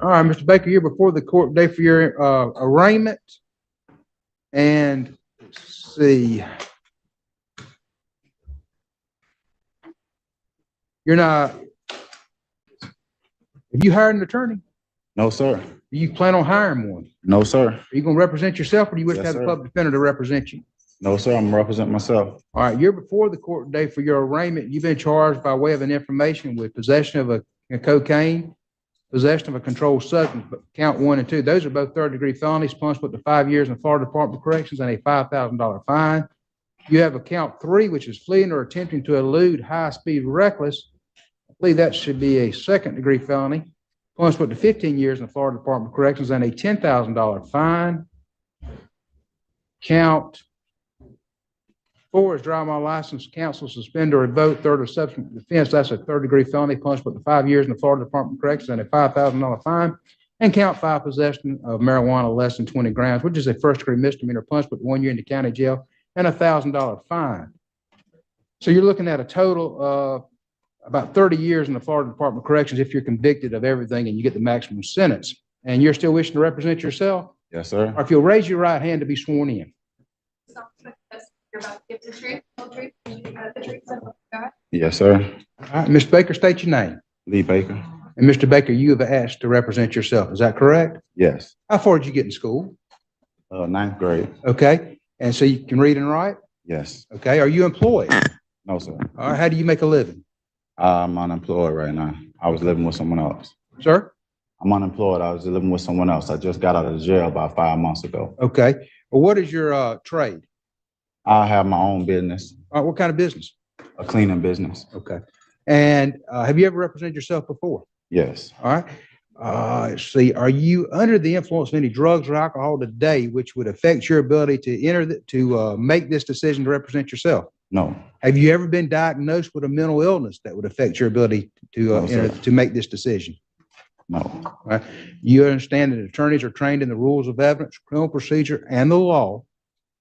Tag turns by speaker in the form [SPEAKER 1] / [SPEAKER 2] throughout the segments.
[SPEAKER 1] All right, Mr. Baker, you're before the court today for your arraignment. And let's see. You're not, have you hired an attorney?
[SPEAKER 2] No, sir.
[SPEAKER 1] Do you plan on hiring one?
[SPEAKER 2] No, sir.
[SPEAKER 1] Are you going to represent yourself, or do you wish to
[SPEAKER 2] Yes,
[SPEAKER 1] have the
[SPEAKER 2] sir.
[SPEAKER 1] public defender to represent you?
[SPEAKER 2] No, sir. I'm representing myself.
[SPEAKER 1] All right, you're before the court today for your arraignment. You've been charged by way of an information with possession of a cocaine, possession of a controlled substance, but count 1 and 2. Those are both third-degree felonies, punishable to 5 years in the Florida Department of Corrections and a $5,000 fine. You have a count 3, which is fleeing or attempting to elude high-speed reckless. I believe that should be a second-degree felony, punishable to 15 years in the Florida Department of Corrections and a $10,000 fine. Count 4 is drive my license, cancel, suspend, or revoke third or subsequent offense. That's a third-degree felony, punishable to 5 years in the Florida Department of Corrections and a $5,000 fine. And count 5, possession of marijuana less than 20 grams, which is a first-degree misdemeanor, punishable to 1 year in the county jail and a $1,000 fine. So you're looking at a total of about 30 years in the Florida Department of Corrections if you're convicted of everything and you get the maximum sentence. And you're still wishing to represent yourself?
[SPEAKER 2] Yes, sir.
[SPEAKER 1] Or if you'll raise your right hand to be sworn in.
[SPEAKER 3] You're about to give the truth, whole truth, and the truth, so help you God.
[SPEAKER 2] Yes, sir.
[SPEAKER 1] All right, Mr. Baker, state your name.
[SPEAKER 2] Lee Baker.
[SPEAKER 1] And Mr. Baker, you have asked to represent yourself. Is that correct?
[SPEAKER 2] Yes.
[SPEAKER 1] How far did you get in school?
[SPEAKER 2] 9th grade.
[SPEAKER 1] Okay. And so you can read and write?
[SPEAKER 2] Yes.
[SPEAKER 1] Okay. Are you employed?
[SPEAKER 2] No, sir.
[SPEAKER 1] All right. How do you make a living?
[SPEAKER 2] I'm unemployed right now. I was living with someone else.
[SPEAKER 1] Sir?
[SPEAKER 2] I'm unemployed. I was living with someone else. I just got out of jail about 5 months ago.
[SPEAKER 1] Okay. Well, what is your trade?
[SPEAKER 2] I have my own business,
[SPEAKER 1] All right. What kind of business?
[SPEAKER 2] a cleaning business.
[SPEAKER 1] Okay. And have you ever represented yourself before?
[SPEAKER 2] Yes.
[SPEAKER 1] All right. Let's see. Are you under the influence of any drugs or alcohol today, which would affect your ability to make this decision to represent yourself?
[SPEAKER 2] No.
[SPEAKER 1] Have you ever been diagnosed with a mental illness that would affect your ability
[SPEAKER 2] No, sir.
[SPEAKER 1] to make this decision?
[SPEAKER 2] No.
[SPEAKER 1] All right. You understand that attorneys are trained in the rules of evidence, criminal procedure, and the law,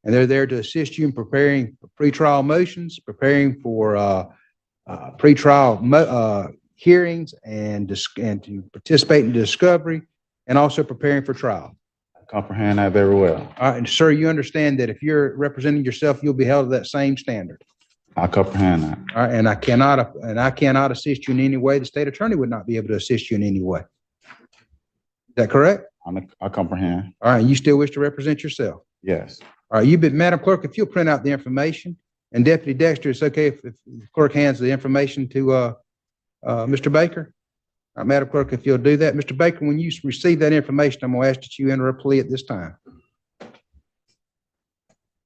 [SPEAKER 1] and they're there to assist you in preparing for pretrial motions, preparing for pretrial hearings, and to participate in discovery, and also preparing for trial.
[SPEAKER 2] I comprehend that very well.
[SPEAKER 1] All right, and sir, you understand that if you're representing yourself, you'll be held to that same standard.
[SPEAKER 2] I comprehend that.
[SPEAKER 1] All right, and I cannot assist you in any way. The state attorney would not be able to assist you in any way. Is that correct?
[SPEAKER 2] I comprehend.
[SPEAKER 1] All right, you still wish to represent yourself?
[SPEAKER 2] Yes.
[SPEAKER 1] All right, Madam Clerk, if you'll print out the information, and Deputy Dexter, it's okay if the clerk hands the information to Mr. Baker? All right, Madam Clerk, if you'll do that. Mr. Baker, when you receive that information, I'm going to ask that you enter a plea at this time.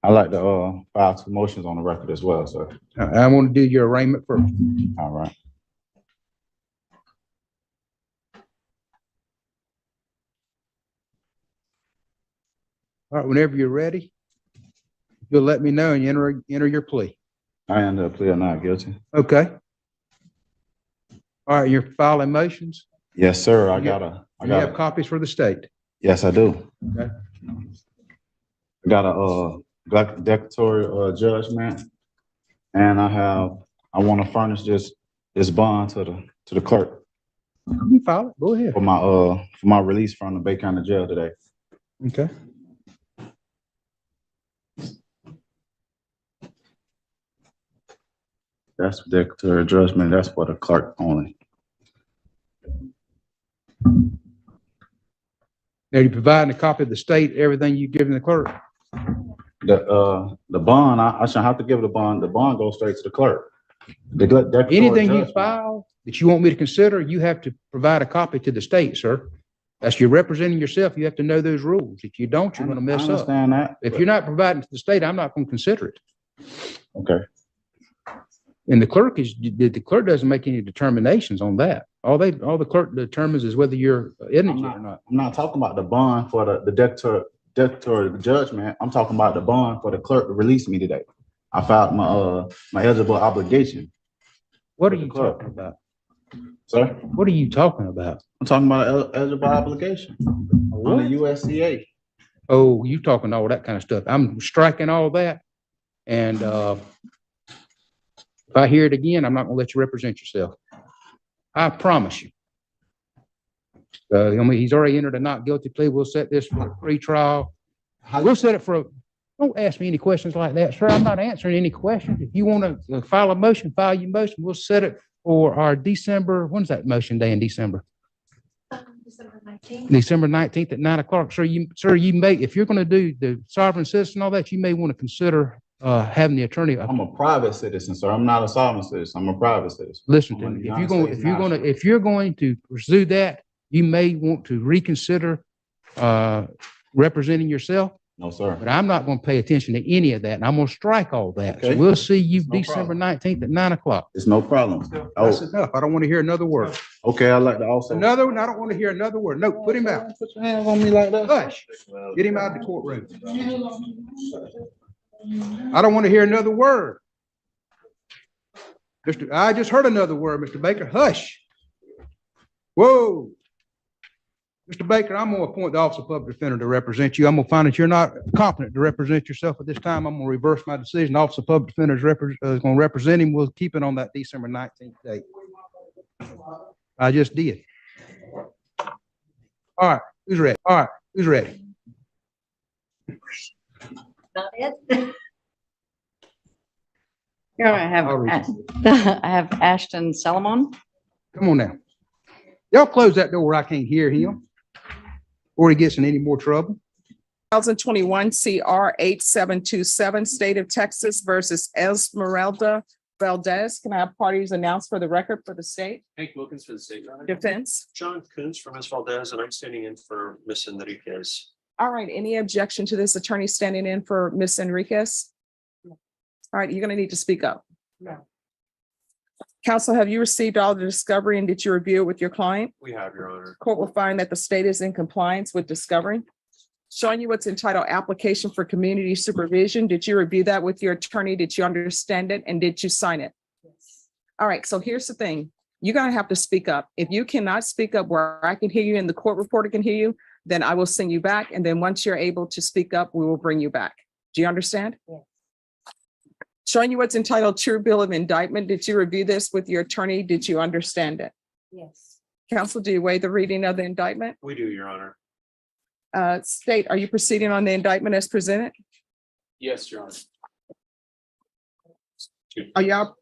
[SPEAKER 2] I'd like to file 2 motions on the record as well, sir.
[SPEAKER 1] I want to do your arraignment first.
[SPEAKER 2] All right.
[SPEAKER 1] All right, whenever you're ready, you'll let me know and you enter your plea.
[SPEAKER 2] I enter a plea of not guilty.
[SPEAKER 1] Okay. All right, you're filing motions?
[SPEAKER 2] Yes, sir.
[SPEAKER 1] You have copies for the state?
[SPEAKER 2] Yes, I do.
[SPEAKER 1] Okay.
[SPEAKER 2] I got a declaratory judgment, and I want to furnish this bond to the clerk
[SPEAKER 1] You file it, go ahead.
[SPEAKER 2] for my release from the Bay County Jail today.
[SPEAKER 1] Okay.
[SPEAKER 2] That's declaratory judgment. That's for the clerk only.
[SPEAKER 1] Now, you're providing a copy of the state, everything you've given the clerk?
[SPEAKER 2] The bond, I shouldn't have to give the bond. The bond goes straight to the clerk. Declaratory
[SPEAKER 1] Anything you
[SPEAKER 2] judgment.
[SPEAKER 1] file that you want me to consider, you have to provide a copy to the state, sir. That's you're representing yourself. You have to know those rules. If you don't, you're going to mess
[SPEAKER 2] I
[SPEAKER 1] up.
[SPEAKER 2] understand that.
[SPEAKER 1] If you're not providing to the state, I'm not going to consider it.
[SPEAKER 2] Okay.
[SPEAKER 1] And the clerk doesn't make any determinations on that. All the clerk determines is whether you're indigent or not.
[SPEAKER 2] I'm not talking about the bond for the declaratory judgment. I'm talking about the bond for the clerk to release me today. I filed my eligible obligation.
[SPEAKER 1] What are you talking about?
[SPEAKER 2] Sir?
[SPEAKER 1] What are you talking about?
[SPEAKER 2] I'm talking about eligible obligation on the USCA.
[SPEAKER 1] Oh, you talking all that kind of stuff. I'm striking all that. And if I hear it again, I'm not going to let you represent yourself. I promise you. He's already entered a not guilty plea. We'll set this for a pre-trial. We'll set it for, don't ask me any questions like that, sir. I'm not answering any questions. If you want to file a motion, file your motion. We'll set it for our December, when's that motion day in December?
[SPEAKER 3] December 19th.
[SPEAKER 1] December 19th at 9 o'clock. Sir, you may, if you're going to do the sovereign citizen, all that, you may want to consider having the attorney.
[SPEAKER 2] I'm a private citizen, sir. I'm not a sovereign citizen. I'm a private citizen.
[SPEAKER 1] Listen to
[SPEAKER 2] I'm a
[SPEAKER 1] me.
[SPEAKER 2] United States national.
[SPEAKER 1] If you're going to pursue that, you may want to reconsider representing yourself.
[SPEAKER 2] No, sir.
[SPEAKER 1] But I'm not going to pay attention to any of that, and I'm going to strike all that. So
[SPEAKER 2] Okay.
[SPEAKER 1] we'll see you
[SPEAKER 2] No
[SPEAKER 1] December
[SPEAKER 2] problem.
[SPEAKER 1] 19th at 9 o'clock.
[SPEAKER 2] It's no problem.
[SPEAKER 1] That's
[SPEAKER 2] Oh,
[SPEAKER 1] enough. I don't want to hear another word.
[SPEAKER 2] okay. I'd like to also.
[SPEAKER 1] Another one, I don't want to hear another word. No, put him out.
[SPEAKER 2] Put your hands on me like that.
[SPEAKER 1] Hush. Get him out of the courtroom. I don't want to hear another word. I just heard another word, Mr. Baker. Hush. Whoa. Mr. Baker, I'm going to appoint the Office of Public Defender to represent you. I'm going to find that you're not competent to represent yourself at this time. I'm going to reverse my decision. The Office of Public Defender is going to represent him. We'll keep it on that December 19th date. I just did. All right, who's ready? All right, who's ready?
[SPEAKER 4] Not it. Here I have,
[SPEAKER 1] I'll read
[SPEAKER 4] I have Ashton Solomon.
[SPEAKER 1] Come on now. Y'all close that door where I can't hear him, or he gets in any more trouble.
[SPEAKER 5] 2021 CR 8727, State of Texas versus Esmeralda Valdez. Can I have parties announced for the record for the state?
[SPEAKER 6] Hank Wilkins for the state. Your Honor.
[SPEAKER 5] Defense.
[SPEAKER 6] John Coons for Ms. Valdez, and I'm standing in for Ms. Enriquez.
[SPEAKER 5] All right, any objection to this attorney standing in for Ms. Enriquez? All right, you're gonna need to speak up.
[SPEAKER 4] No.
[SPEAKER 5] Counsel, have you received all the discovery and did you review it with your client?
[SPEAKER 6] We have, Your Honor.
[SPEAKER 5] Court will find that the state is in compliance with discovery. Showing you what's entitled application for community supervision. Did you review that with your attorney? Did you understand it? And did you sign it?
[SPEAKER 4] Yes.
[SPEAKER 5] All right, so here's the thing. You're gonna have to speak up. If you cannot speak up where I can hear you and the court reporter can hear you, then I will send you back. And then once you're able to speak up, we will bring you back. Do you understand?
[SPEAKER 4] Yes.
[SPEAKER 5] Showing you what's entitled true bill of indictment. Did you review this with your attorney? Did you understand it?
[SPEAKER 4] Yes.
[SPEAKER 5] Counsel, do you waive the reading of the indictment?
[SPEAKER 6] We do, Your Honor.
[SPEAKER 5] State, are you proceeding on the indictment as presented?
[SPEAKER 6] Yes, Your Honor.
[SPEAKER 5] Are y'all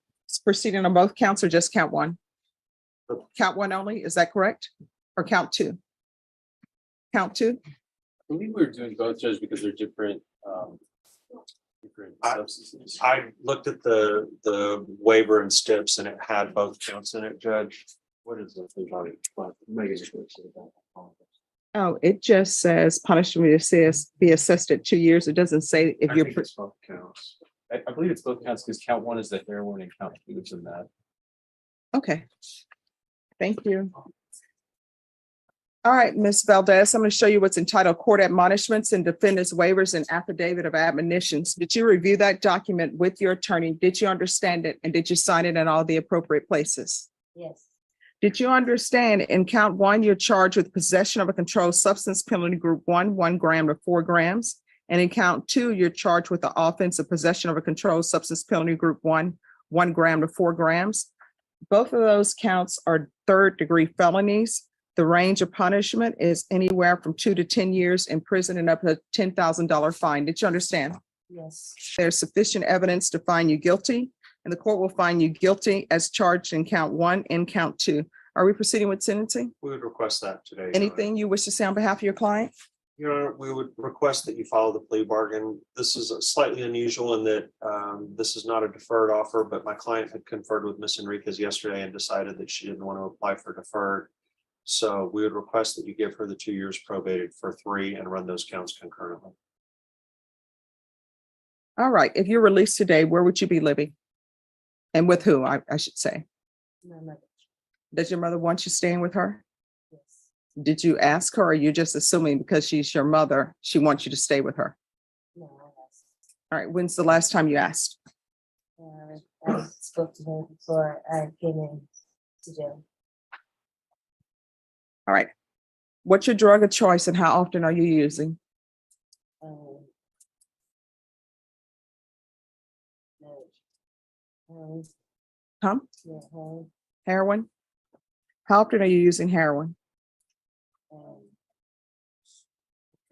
[SPEAKER 5] proceeding on both counts or just count one? Count one only, is that correct? Or count two? Count two?
[SPEAKER 7] I believe we were doing both, Judge, because they're different, different substances.
[SPEAKER 6] I looked at the waiver and steps and it had both counts in it, Judge.
[SPEAKER 7] What is it? There's already- well, Megan just wrote it down.
[SPEAKER 5] Oh, it just says punishment is be assessed at 2 years. It doesn't say if
[SPEAKER 7] I
[SPEAKER 5] you're,
[SPEAKER 7] think it's both counts. I believe it's both counts because count one is the heroin and count two is in that.
[SPEAKER 5] okay. Thank you. All right, Ms. Valdez, I'm going to show you what's entitled court admonishments and defendants waivers and affidavit of admonitions. Did you review that document with your attorney? Did you understand it? And did you sign it in all the appropriate places?
[SPEAKER 4] Yes.
[SPEAKER 5] Did you understand in count one, you're charged with possession of a controlled substance penalty group 1 gram to 4 grams. And in count two, you're charged with the offense of possession of a controlled substance penalty group 1 gram to 4 grams. Both of those counts are third-degree felonies. The range of punishment is anywhere from 2 to 10 years in prison and up to a $10,000 fine. Did you understand?
[SPEAKER 4] Yes.
[SPEAKER 5] There's sufficient evidence to find you guilty, and the court will find you guilty as charged in count one and count two. Are we proceeding with sentencing?
[SPEAKER 6] We would request that today. Your Honor.
[SPEAKER 5] Anything you wish to say on behalf of your client?
[SPEAKER 6] Your Honor, we would request that you follow the plea bargain. This is slightly unusual in that this is not a deferred offer, but my client had conferred with Ms. Enriquez yesterday and decided that she didn't want to apply for deferred. So we would request that you give her the 2 years probated for 3 and run those counts concurrently.
[SPEAKER 5] All right, if you're released today, where would you be living? And with who, I should say?
[SPEAKER 4] My mother.
[SPEAKER 5] Does your mother want you staying with her?
[SPEAKER 4] Yes.
[SPEAKER 5] Did you ask her, or are you just assuming because she's your mother, she wants you to stay with her?
[SPEAKER 4] No, I asked.
[SPEAKER 5] All right, when's the last time you asked?
[SPEAKER 4] I spoke to her before I came in to jail.
[SPEAKER 5] All right. What's your drug of choice and how often are you using?
[SPEAKER 4] No.
[SPEAKER 5] Huh?
[SPEAKER 4] Yeah,
[SPEAKER 5] Heroin? How often are you using heroin?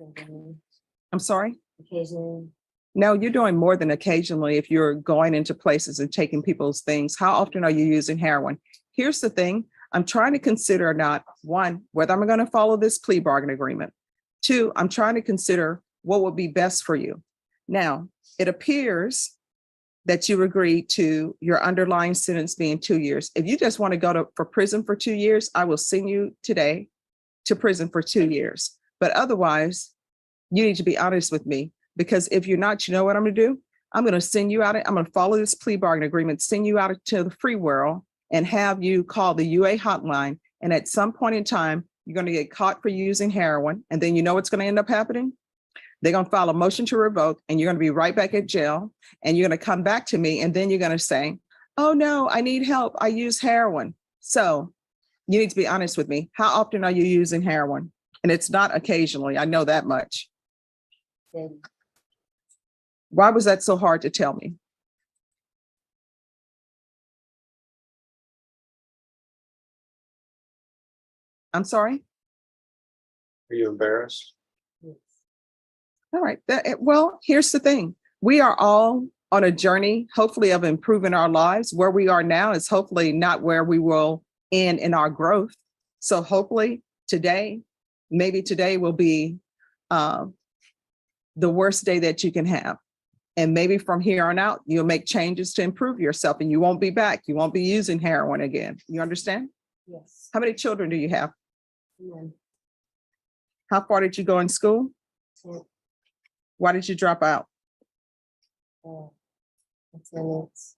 [SPEAKER 5] I'm sorry?
[SPEAKER 4] Occasionally,
[SPEAKER 5] No, you're doing more than occasionally if you're going into places and taking people's things. How often are you using heroin? Here's the thing. I'm trying to consider not one, whether I'm going to follow this plea bargain agreement. Two, I'm trying to consider what would be best for you. Now, it appears that you agreed to your underlying sentence being 2 years. If you just want to go for prison for 2 years, I will send you today to prison for 2 years. But otherwise, you need to be honest with me, because if you're not, you know what I'm going to do? I'm going to send you out. I'm going to follow this plea bargain agreement, send you out to the free world and have you call the UA hotline. And at some point in time, you're going to get caught for using heroin. And then you know what's going to end up happening? They're going to file a motion to revoke and you're going to be right back at jail. And you're going to come back to me. And then you're going to say, oh no, I need help. I use heroin. So you need to be honest with me. How often are you using heroin? And it's not occasionally. I know that much.
[SPEAKER 4] then
[SPEAKER 5] Why was that so hard to tell me? I'm sorry?
[SPEAKER 6] Are you embarrassed?
[SPEAKER 4] yes,
[SPEAKER 5] All right. Well, here's the thing. We are all on a journey, hopefully, of improving our lives. Where we are now is hopefully not where we will end in our growth. So hopefully today, maybe today will be the worst day that you can have. And maybe from here on out, you'll make changes to improve yourself and you won't be back. You won't be using heroin again. You understand?
[SPEAKER 4] yes.
[SPEAKER 5] How many children do you have?
[SPEAKER 4] None.
[SPEAKER 5] How far did you go in school?
[SPEAKER 4] 10,
[SPEAKER 5] Why did you drop out?
[SPEAKER 4] attendance,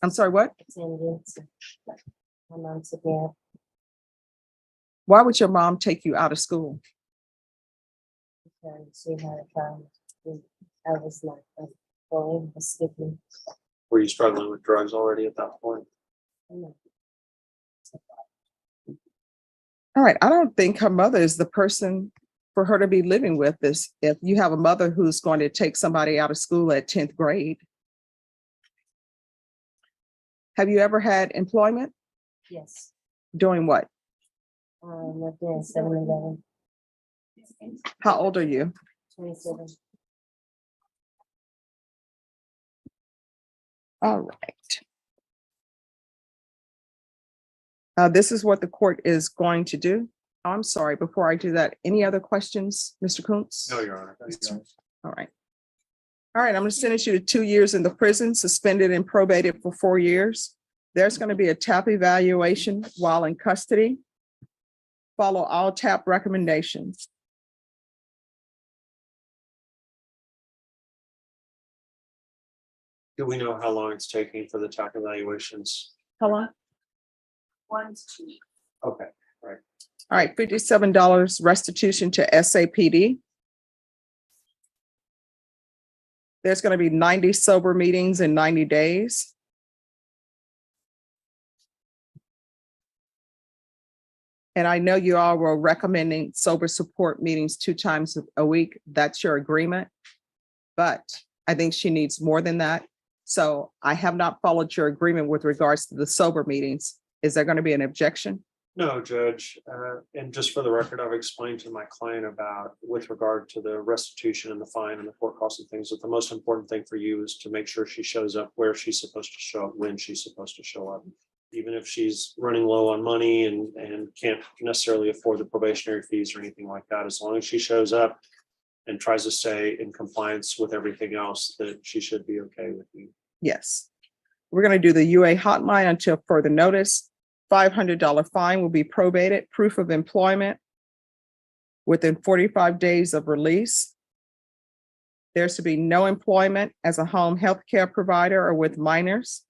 [SPEAKER 5] I'm sorry, what?
[SPEAKER 4] attendance. My mom took me out.
[SPEAKER 5] Why would your mom take you out of school?
[SPEAKER 4] Because she had a problem. I was not going, was skipping.
[SPEAKER 6] Were you struggling with drugs already at that point?
[SPEAKER 4] No,
[SPEAKER 5] All right, I don't think her mother is the person for her to be living with this. If you have a mother who's going to take somebody out of school at 10th grade. Have you ever had employment?
[SPEAKER 4] yes.
[SPEAKER 5] Doing what?
[SPEAKER 4] Worked there at 7-Eleven,
[SPEAKER 5] How old are you?
[SPEAKER 4] 27.
[SPEAKER 5] All right. This is what the court is going to do. I'm sorry, before I do that, any other questions, Mr. Kuntz?
[SPEAKER 6] No, Your Honor. Thank you.
[SPEAKER 5] All right. All right, I'm going to sentence you to 2 years in the prison, suspended and probated for 4 years. There's going to be a TAP evaluation while in custody. Follow all TAP recommendations.
[SPEAKER 6] Do we know how long it's taking for the TAC evaluations?
[SPEAKER 5] How long?
[SPEAKER 3] 1 to 2 weeks.
[SPEAKER 6] Okay,
[SPEAKER 5] All right, $57 restitution to SAPD. There's going to be 90 sober meetings in 90 days. And I know you all were recommending sober support meetings 2 times a week. That's your agreement. But I think she needs more than that. So I have not followed your agreement with regards to the sober meetings. Is there going to be an objection?
[SPEAKER 6] no, Judge, and just for the record, I've explained to my client about, with regard to the restitution and the fine and the court costs and things, that the most important thing for you is to make sure she shows up where she's supposed to show up, when she's supposed to show up. Even if she's running low on money and can't necessarily afford the probationary fees or anything like that, as long as she shows up and tries to stay in compliance with everything else, that she should be okay with you.
[SPEAKER 5] Yes. We're going to do the UA hotline until further notice. $500 fine will be probated, proof of employment within 45 days of release. There's to be no employment as a home health care provider or with minors.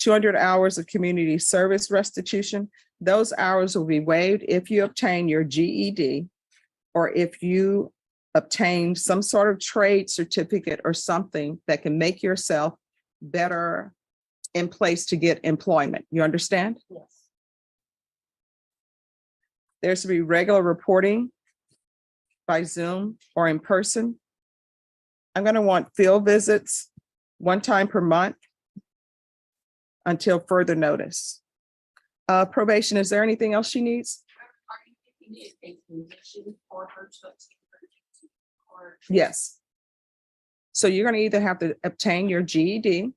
[SPEAKER 5] 200 hours of community service restitution. Those hours will be waived if you obtain your GED or if you obtain some sort of trade certificate or something that can make yourself better in place to get employment. You understand?
[SPEAKER 4] Yes.
[SPEAKER 5] There's to be regular reporting by Zoom or in person. I'm going to want field visits 1 time per month until further notice. Probation, is there anything else she needs?
[SPEAKER 3] Are you thinking
[SPEAKER 5] Yes. So you're going to either have to obtain your GED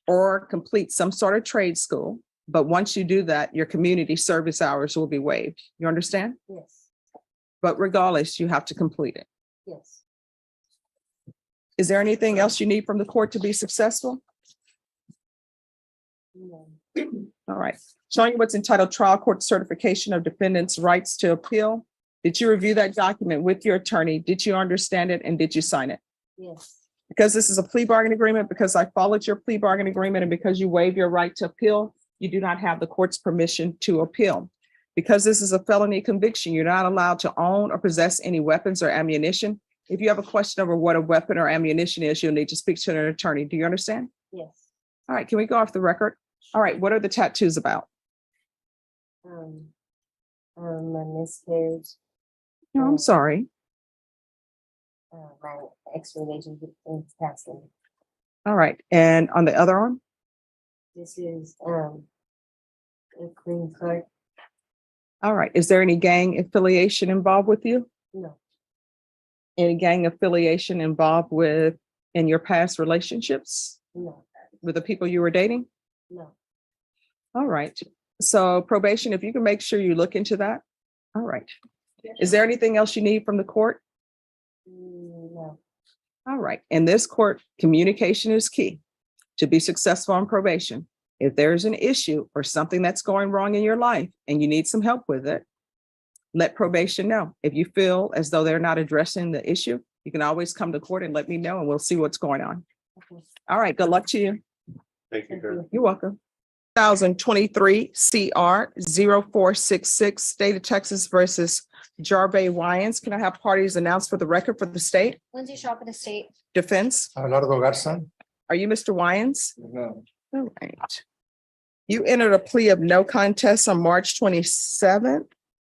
[SPEAKER 5] or complete some sort of trade school. But once you do that, your community service hours will be waived. You understand?
[SPEAKER 4] Yes,
[SPEAKER 5] But regardless, you have to complete it.
[SPEAKER 4] yes.
[SPEAKER 5] Is there anything else you need from the court to be successful?
[SPEAKER 4] No.
[SPEAKER 5] All right. Showing you what's entitled Trial Court Certification of Defendant's Rights to Appeal. Did you review that document with your attorney? Did you understand it and did you sign it?
[SPEAKER 4] Yes,
[SPEAKER 5] Because this is a plea bargain agreement, because I followed your plea bargain agreement, and because you waive your right to appeal, you do not have the court's permission to appeal. Because this is a felony conviction, you're not allowed to own or possess any weapons or ammunition. If you have a question over what a weapon or ammunition is, you'll need to speak to an attorney. Do you understand?
[SPEAKER 4] yes.
[SPEAKER 5] All right, can we go off the record? All right, what are the tattoos about?
[SPEAKER 4] My miscarriage,
[SPEAKER 5] No, I'm sorry.
[SPEAKER 4] my ex-relationship is passing.
[SPEAKER 5] All right, and on the other arm?
[SPEAKER 4] This is, a green card.
[SPEAKER 5] All right, is there any gang affiliation involved with you?
[SPEAKER 4] No,
[SPEAKER 5] Any gang affiliation involved with in your past relationships
[SPEAKER 4] no,
[SPEAKER 5] with the people you were dating?
[SPEAKER 4] no.
[SPEAKER 5] All right, so probation, if you can make sure you look into that. All right. Is there anything else you need from the court?
[SPEAKER 4] No.
[SPEAKER 5] All right, in this court, communication is key to be successful on probation. If there's an issue or something that's going wrong in your life and you need some help with it, let probation know. If you feel as though they're not addressing the issue, you can always come to court and let me know and we'll see what's going on.
[SPEAKER 4] Okay.
[SPEAKER 5] All right, good luck to you.
[SPEAKER 6] Thank you, Kurt.
[SPEAKER 5] You're welcome. 2023 CR 0466, State of Texas versus Jarbe Wyans. Can I have parties announced for the record for the state?
[SPEAKER 3] Lindsay Shaw for the state.
[SPEAKER 5] Defense,
[SPEAKER 8] Abelardo Garza.
[SPEAKER 5] are you Mr. Wyans?
[SPEAKER 8] No.
[SPEAKER 5] All right. You entered a plea of no contest on March 27th.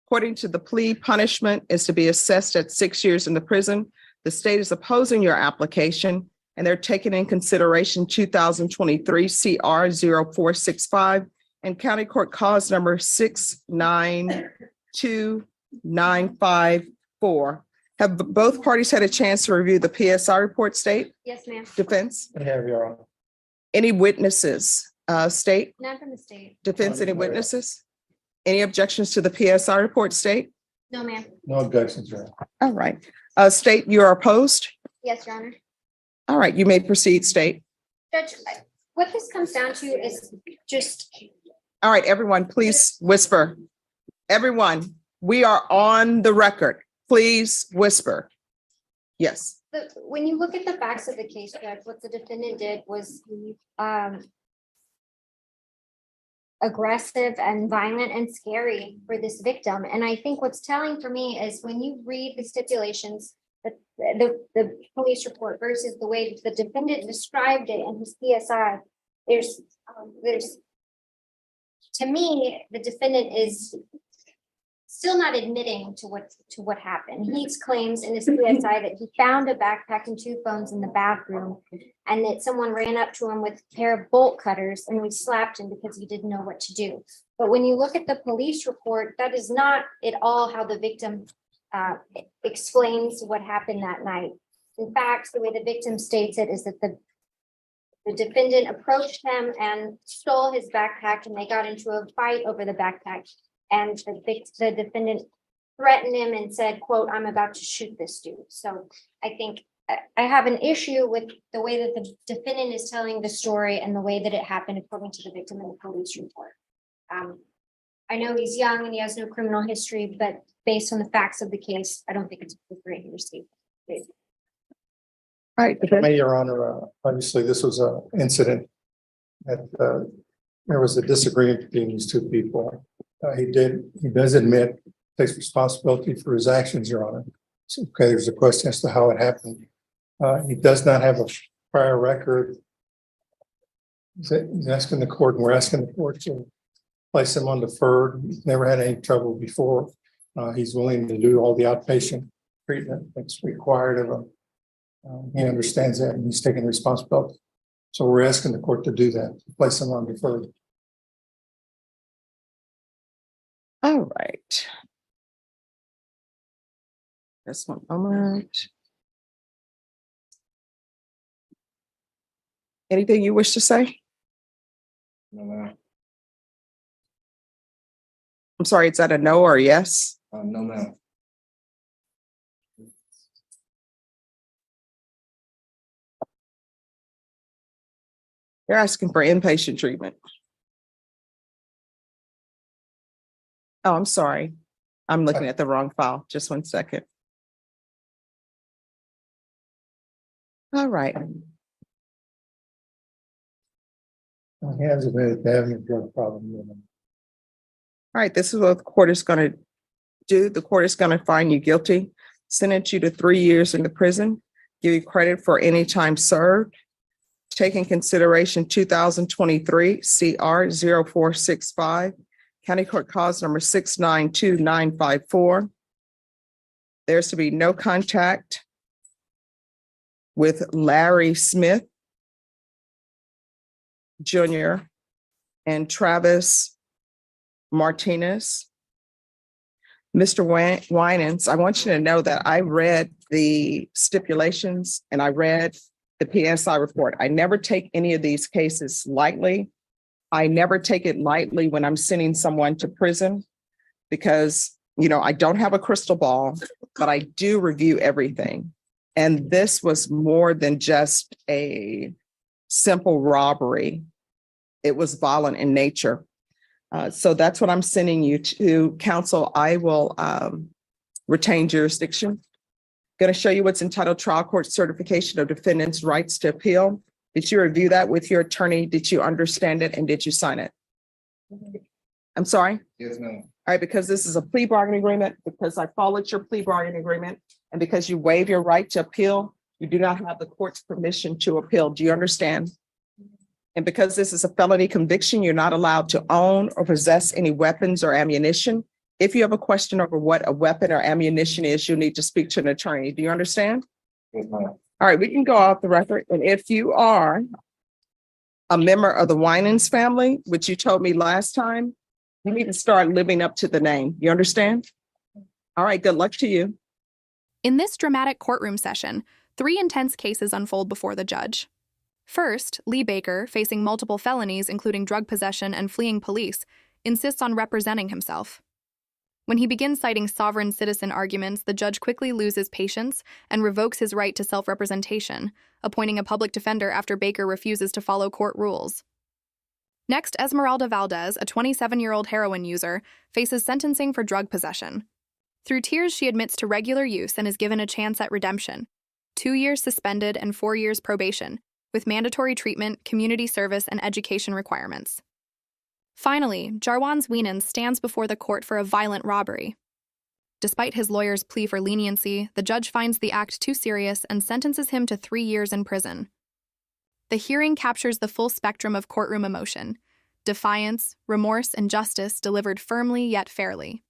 [SPEAKER 5] According to the plea, punishment is to be assessed at 6 years in the prison. The state is opposing your application and they're taking in consideration 2023 CR 0465 and County Court Cause number 692954. Have both parties had a chance to review the PSI report, state?
[SPEAKER 3] Yes, ma'am.
[SPEAKER 5] Defense?
[SPEAKER 8] I have your honor.
[SPEAKER 5] Any witnesses? State?
[SPEAKER 3] None from the state.
[SPEAKER 5] Defense, any witnesses? Any objections to the PSI report, state?
[SPEAKER 3] No, ma'am.
[SPEAKER 8] No objections, your honor.
[SPEAKER 5] All right. State, you are opposed?
[SPEAKER 3] Yes, Your Honor.
[SPEAKER 5] All right, you may proceed, state.
[SPEAKER 3] Judge, what this comes down to is just,
[SPEAKER 5] All right, everyone, please whisper. Everyone, we are on the record. Please whisper. Yes.
[SPEAKER 3] when you look at the facts of the case, Judge, what the defendant did was aggressive and violent and scary for this victim. And I think what's telling for me is when you read the stipulations, the police report versus the way the defendant described it in his PSI, there's to me, the defendant is still not admitting to what happened. He claims in his PSI that he found a backpack and 2 phones in the bathroom, and that someone ran up to him with a pair of bolt cutters and we slapped him because he didn't know what to do. But when you look at the police report, that is not at all how the victim explains what happened that night. In fact, the way the victim states it is that the defendant approached him and stole his backpack, and they got into a fight over the backpack. And the defendant threatened him and said, quote, "I'm about to shoot this dude." So I think I have an issue with the way that the defendant is telling the story and the way that it happened according to the victim in the police report. I know he's young and he has no criminal history, but based on the facts of the case, I don't think it's appropriate to receive.
[SPEAKER 5] All right.
[SPEAKER 8] May, Your Honor, obviously this was an incident that there was a disagreement between these two people. He does admit, takes responsibility for his actions, Your Honor. So, okay, there's a question as to how it happened. He does not have a prior record. He's asking the court, and we're asking the court to place him on deferred. He's never had any trouble before. He's willing to do all the outpatient treatment that's required of him. He understands that and he's taking responsibility. So we're asking the court to do that, to place him on deferred.
[SPEAKER 5] All right. Just one moment. Anything you wish to say?
[SPEAKER 1] No, ma'am.
[SPEAKER 5] I'm sorry, is that a no or a yes?
[SPEAKER 1] No, ma'am.
[SPEAKER 5] You're asking for inpatient treatment. Oh, I'm sorry. I'm looking at the wrong file. Just one second. All right.
[SPEAKER 8] He has admitted to having a drug problem.
[SPEAKER 5] All right, this is what the court is going to do. The court is going to find you guilty, sentence you to 3 years in the prison, give you credit for any time served. Take in consideration 2023 CR 0465, County Court Cause number 692954. There's to be no contact with Larry Smith Jr. and Travis Martinez. Mr. Winans, I want you to know that I read the stipulations and I read the PSI report. I never take any of these cases lightly. I never take it lightly when I'm sending someone to prison because, you know, I don't have a crystal ball, but I do review everything. And this was more than just a simple robbery. It was violent in nature. So that's what I'm sending you to. Counsel, I will retain jurisdiction. Going to show you what's entitled Trial Court Certification of Defendant's Rights to Appeal. Did you review that with your attorney? Did you understand it and did you sign it? I'm sorry?
[SPEAKER 1] Yes, ma'am.
[SPEAKER 5] All right, because this is a plea bargaining agreement, because I followed your plea bargaining agreement, and because you waive your right to appeal, you do not have the court's permission to appeal. Do you understand? And because this is a felony conviction, you're not allowed to own or possess any weapons or ammunition. If you have a question over what a weapon or ammunition is, you need to speak to an attorney. Do you understand?
[SPEAKER 1] Yes, ma'am.
[SPEAKER 5] All right, we can go off the record. And if you are a member of the Winans family, which you told me last time, you need to start living up to the name. You understand? All right, good luck to you.
[SPEAKER 9] In this dramatic courtroom session, 3 intense cases unfold before the judge. First, Lee Baker, facing multiple felonies including drug possession and fleeing police, insists on representing himself. When he begins citing sovereign citizen arguments, the judge quickly loses patience and revokes his right to self-representation, appointing a public defender after Baker refuses to follow court rules. Next, Esmeralda Valdez, a 27-year-old heroin user, faces sentencing for drug possession. Through tears, she admits to regular use and is given a chance at redemption. 2 years suspended and 4 years probation, with mandatory treatment, community service, and education requirements. Finally, Jarwan Winans stands before the court for a violent robbery. Despite his lawyer's plea for leniency, the judge finds the act too serious and sentences him to 3 years in prison. The hearing captures the full spectrum of courtroom emotion: defiance, remorse, and justice delivered firmly yet fairly.